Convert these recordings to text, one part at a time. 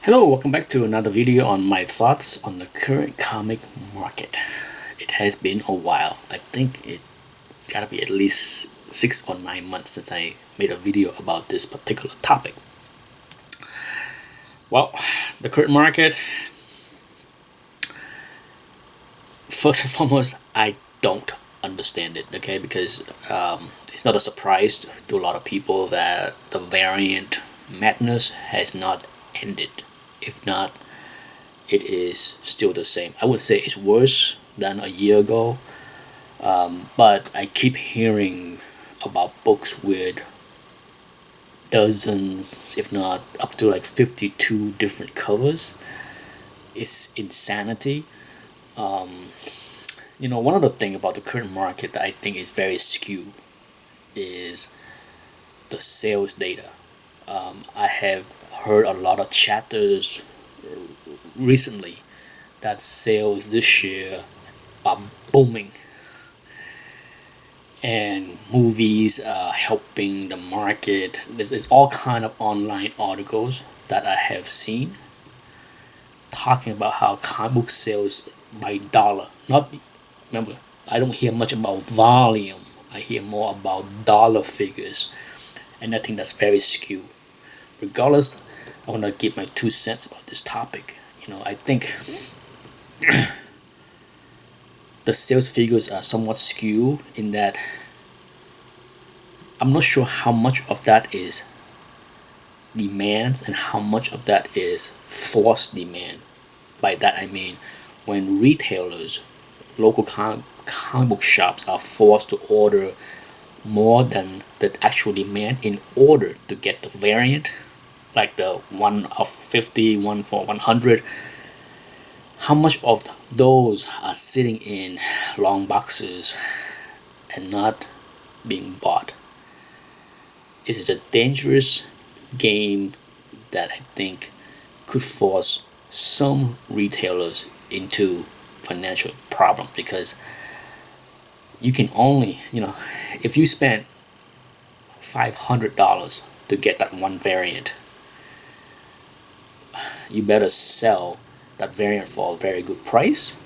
Hello, welcome back to another video on my thoughts on the current comic market. It has been a while. I think it gotta be at least 6 or 9 months since I made a video about this particular topic. Well, the current market, first and foremost, I don't understand it, okay? Because it's not a surprise to a lot of people that the variant madness has not ended. If not, it is still the same. I would say it's worse than a year ago, but I keep hearing about books with dozens, if not up to like 52 different covers. It's insanity. One of the things about the current market that I think is very skewed is the sales data. I have heard a lot of chatters recently that sales this year are booming and movies are helping the market. There's all kind of online articles that I have seen talking about how comic book sales by dollar. Not remember, I don't hear much about volume. I hear more about dollar figures, and I think that's very skewed. Regardless, I want to give my 2 cents about this topic. I think the sales figures are somewhat skewed in that I'm not sure how much of that is demands and how much of that is forced demand. By that I mean when retailers, local comic book shops are forced to order more than the actual demand in order to get the variant, like the 1 of 50, 1 for 100. How much of those are sitting in long boxes and not being bought? It is a dangerous game that I think could force some retailers into financial problems, because you can only, if you spend $500 to get that one variant, you better sell that variant for a very good price,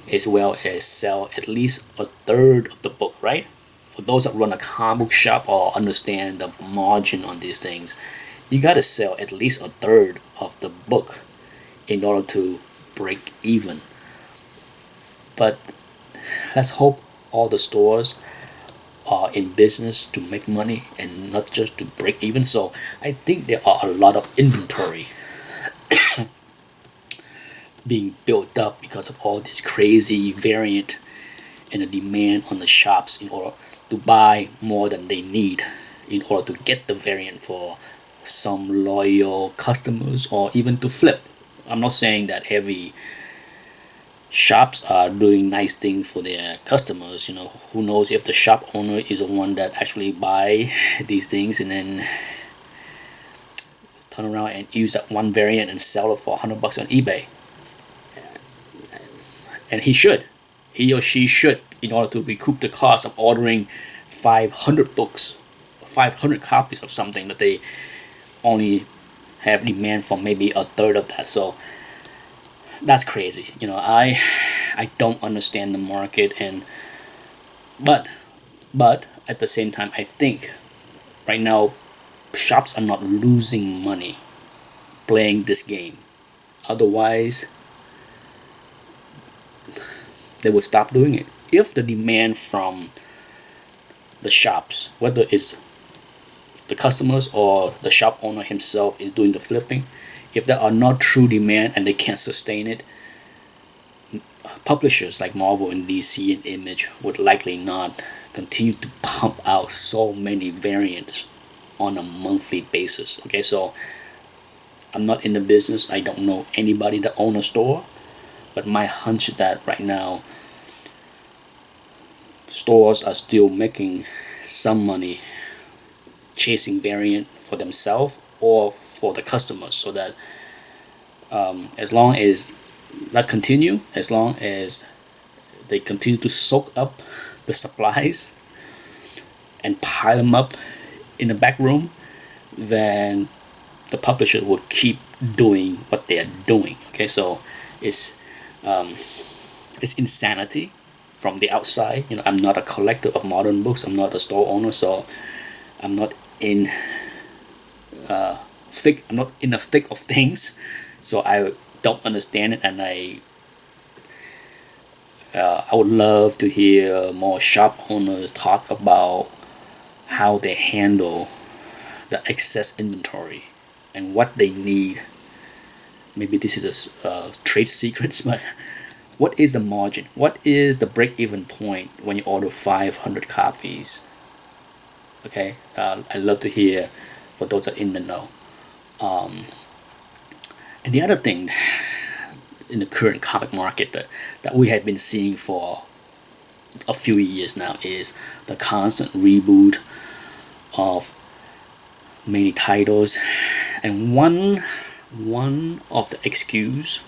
as well as sell at least a third of the book, right? For those that run a comic book shop or understand the margin on these things, you gotta sell at least a third of the book in order to break even. But let's hope all the stores are in business to make money and not just to break even. So I think there are a lot of inventory being built up because of all this crazy variant and the demand on the shops in order to buy more than they need in order to get the variant for some loyal customers or even to flip. I'm not saying that every shops are doing nice things for their customers. Who knows if the shop owner is the one that actually buy these things and then turn around and use that one variant and sell it for $100 on eBay. And he or she should, in order to recoup the cost of ordering 500 books, 500 copies of something that they only have demand for maybe a third of that. So that's crazy. I don't understand the market, and but at the same time, I think right now shops are not losing money playing this game. Otherwise, they would stop doing it. If the demand from the shops, whether it's the customers or the shop owner himself is doing the flipping, if there are not true demand and they can't sustain it, publishers like Marvel and DC and Image would likely not continue to pump out so many variants on a monthly basis. Okay, so I'm not in the business. I don't know anybody that owns a store, but my hunch is that right now stores are still making some money chasing variant for themselves or for the customers, so that as long as that continue, as long as they continue to soak up the supplies and pile them up in the back room, then the publisher will keep doing what they are doing. Okay, so it's it's insanity from the outside. I'm not a collector of modern books. I'm not a store owner, so I'm not in thick. I'm not in the thick of things, so I don't understand it, and I would love to hear more shop owners talk about how they handle the excess inventory and what they need. Maybe this is a trade secrets, but what is the margin? What is the break-even point when you order 500 copies? Okay, I love to hear for those that are in the know. And the other thing in the current comic market that we have been seeing for a few years now is the constant reboot of many titles, and one of the excuse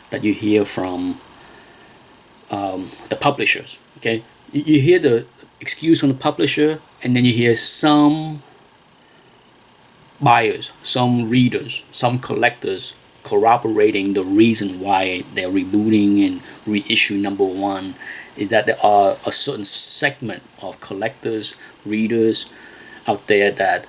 that you hear from the publishers. Okay, you hear the excuse from the publisher, and then you hear some buyers, some readers, some collectors corroborating the reason why they're rebooting and reissue number one is that there are a certain segment of collectors, readers out there that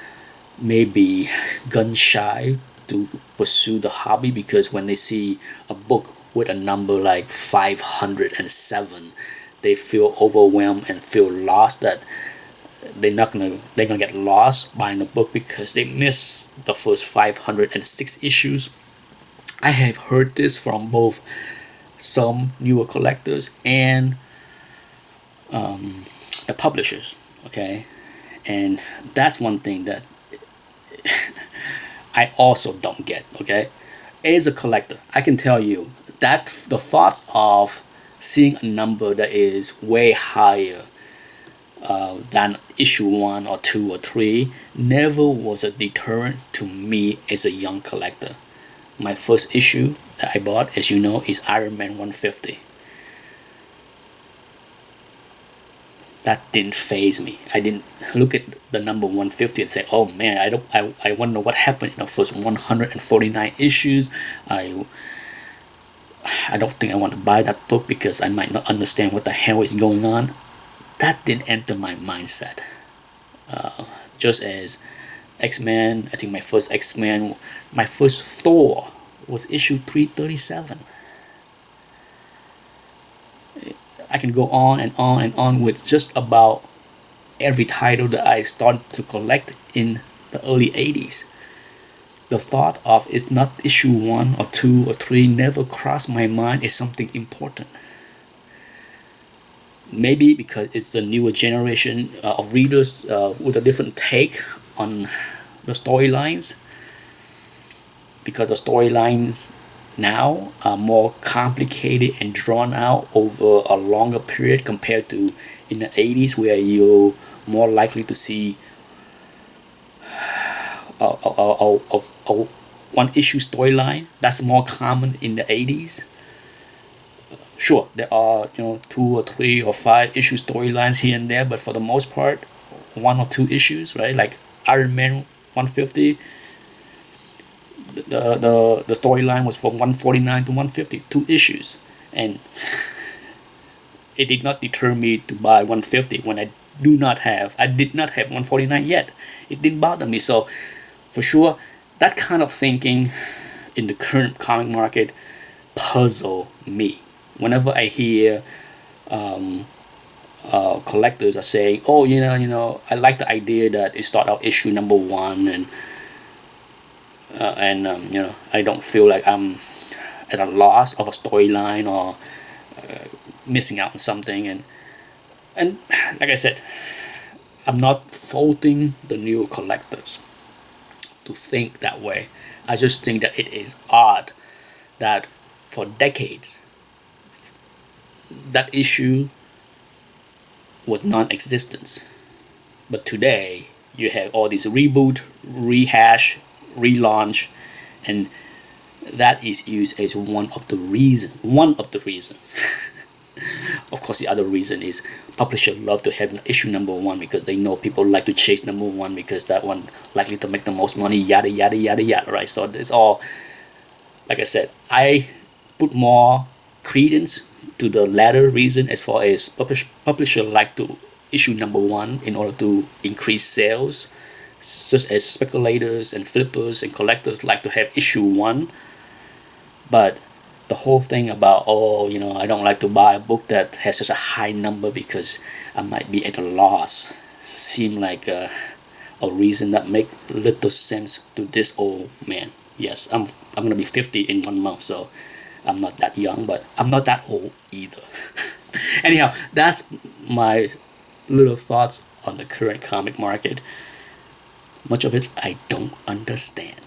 may be gun shy to pursue the hobby, because when they see a book with a number like 507, they feel overwhelmed and feel lost, that they're gonna get lost buying the book because they miss the first 506 issues. I have heard this from both some newer collectors and the publishers. Okay, and that's one thing that I also don't get. Okay, as a collector, I can tell you that the thoughts of seeing a number that is way higher than issue 1 or 2 or 3 never was a deterrent to me as a young collector. My first issue that I bought, as you know, is Iron Man 150. That didn't faze me. I didn't look at the number 150 and say, "Oh man, I wonder what happened in the first 149 issues." I don't think I want to buy that book because I might not understand what the hell is going on. That didn't enter my mindset. Just as X-Men, I think my first X-Men, my first Thor was issue 337. I can go on and on and on with just about every title that I started to collect in the early 80s. The thought of it's not issue 1 or 2 or 3 never crossed my mind as something important. Maybe because it's the newer generation of readers with a different take on the storylines, because the storylines now are more complicated and drawn out over a longer period compared to in the 80s, where you're more likely to see a one issue storyline. That's more common in the 80s. Sure, there are 2 or 3 or 5 issue storylines here and there, but for the most part, 1 or 2 issues, right? Like Iron Man 150, the storyline was from 149 to 150, 2 issues, and it did not deter me to buy 150 when I did not have 149 yet. It didn't bother me. So for sure, that kind of thinking in the current comic market puzzle me. Whenever I hear collectors are saying, "Oh, I like the idea that it start out issue number 1, and I don't feel like I'm at a loss of a storyline or missing out on something," and like I said, I'm not faulting the new collectors to think that way. I just think that it is odd that for decades that issue was non-existent, but today you have all these reboot, rehash, relaunch, and that is used as one of the reason Of course, the other reason is publishers love to have issue number one because they know people like to chase number one because that one likely to make the most money, yada yada yada yada, right? So it's all, like I said, I put more credence to the latter reason as far as publisher like to issue number one in order to increase sales, just as speculators and flippers and collectors like to have issue one. But the whole thing about, oh, I don't like to buy a book that has such a high number because I might be at a loss, seem like a reason that make little sense to this old man. Yes, I'm gonna be 50 in 1 month, so I'm not that young, but I'm not that old either. Anyhow, that's my little thoughts on the current comic market. Much of it I don't understand.